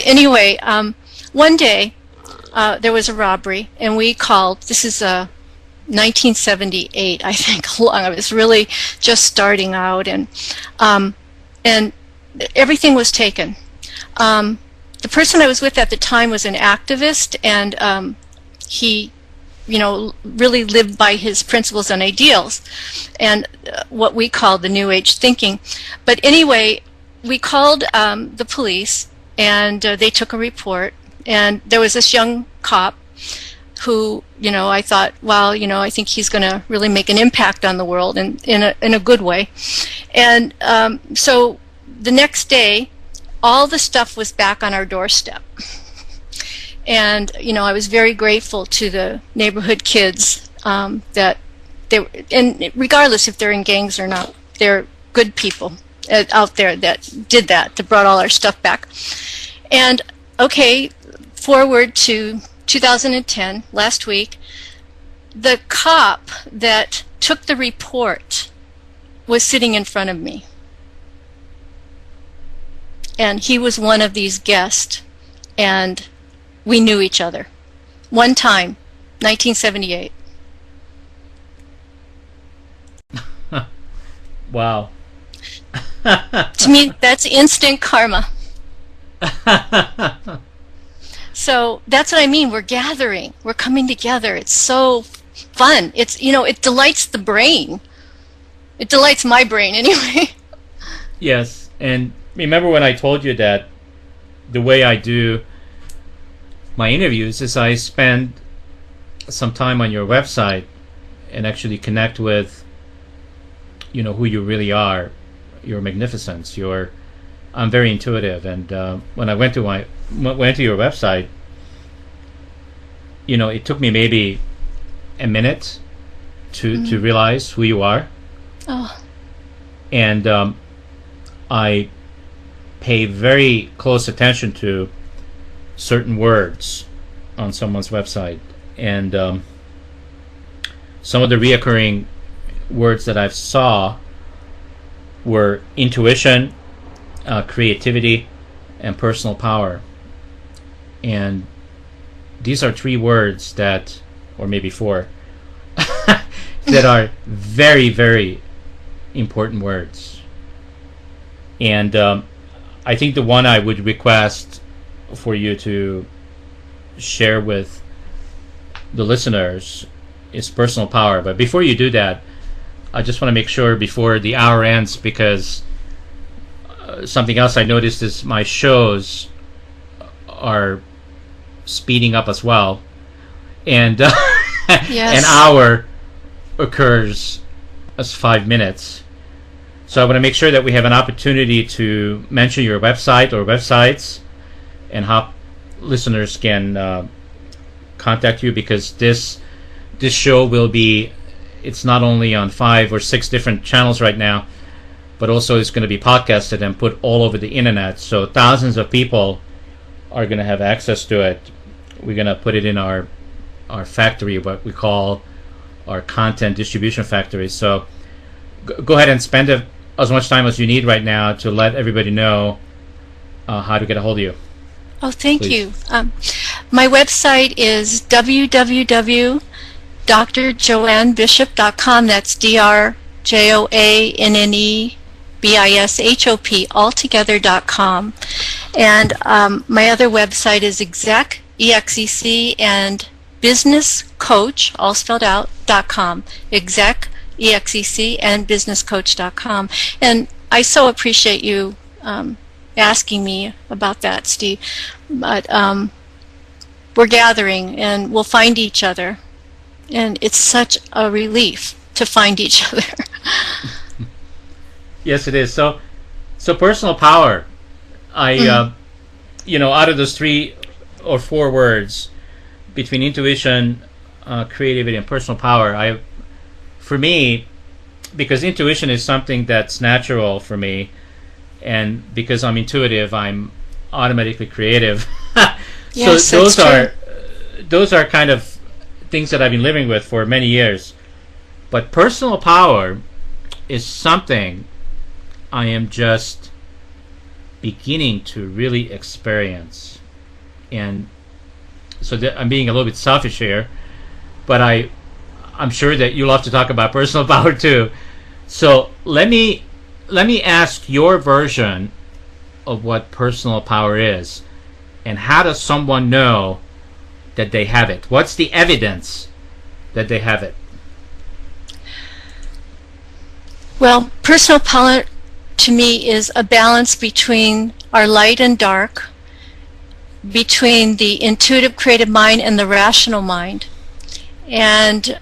Anyway, one day there was a robbery, and we called. This is 1978, I think. I was really just starting out, and everything was taken. The person I was with at the time was an activist, and he, really lived by his principles and ideals, and what we call the New Age thinking. But anyway, we called the police, and they took a report, and there was this young cop who, I thought, well, I think he's going to really make an impact on the world, and in a good way. And so the next day, all the stuff was back on our doorstep. And, I was very grateful to the neighborhood kids that and regardless if they're in gangs or not, they're good people out there that did that brought all our stuff back. And, okay, forward to 2010, last week, the cop that took the report was sitting in front of me. And he was one of these guests, and we knew each other. One time, 1978. Wow. To me, that's instant karma. So that's what I mean. We're gathering. We're coming together. It's so fun. It's, it delights the brain. It delights my brain anyway. Yes, and remember when I told you that the way I do my interviews is I spend some time on your website and actually connect with, who you really are, your magnificence. I'm very intuitive, and when I went to your website, it took me maybe a minute to realize who you are. Oh. And I pay very close attention to certain words on someone's website, and some of the reoccurring words that I saw were intuition, creativity, and personal power. And these are three words that, or maybe four, that are very, very important words. And I think the one I would request for you to share with the listeners is personal power. But before you do that, I just want to make sure before the hour ends, because something else I noticed is my shows are speeding up as well, and yes. An hour occurs as 5 minutes. So I want to make sure that we have an opportunity to mention your website or websites and how listeners can contact you, because this show will be, it's not only on 5 or 6 different channels right now, but also it's going to be podcasted and put all over the internet, so thousands of people are going to have access to it. We're going to put it in our factory, what we call our content distribution factory. So go ahead and spend as much time as you need right now to let everybody know how to get a hold of you. Oh, thank Please. you. My website is www.drjoannebishop.com. That's DRJOANNEBISHOP, altogether.com. And my other website is exec, EXEC, and business coach, all spelled out, .com. Exec, EXEC, and businesscoach.com. And I so appreciate you asking me about that, Steve. But we're gathering, and we'll find each other. And it's such a relief to find each other. Yes, it is. So personal power. Out of those 3 or 4 words, between intuition, creativity, and personal power, for me, because intuition is something that's natural for me, and because I'm intuitive, I'm automatically creative. Yes, so that's those are kind of things that I've been living with for many years. But personal power is something I am just beginning to really experience. And so I'm being a little bit selfish here, but I'm sure that you love to talk about personal power too. So let me ask your version of what personal power is, and how does someone know that they have it? What's the evidence that they have it? Well, personal power to me is a balance between our light and dark, between the intuitive creative mind and the rational mind. And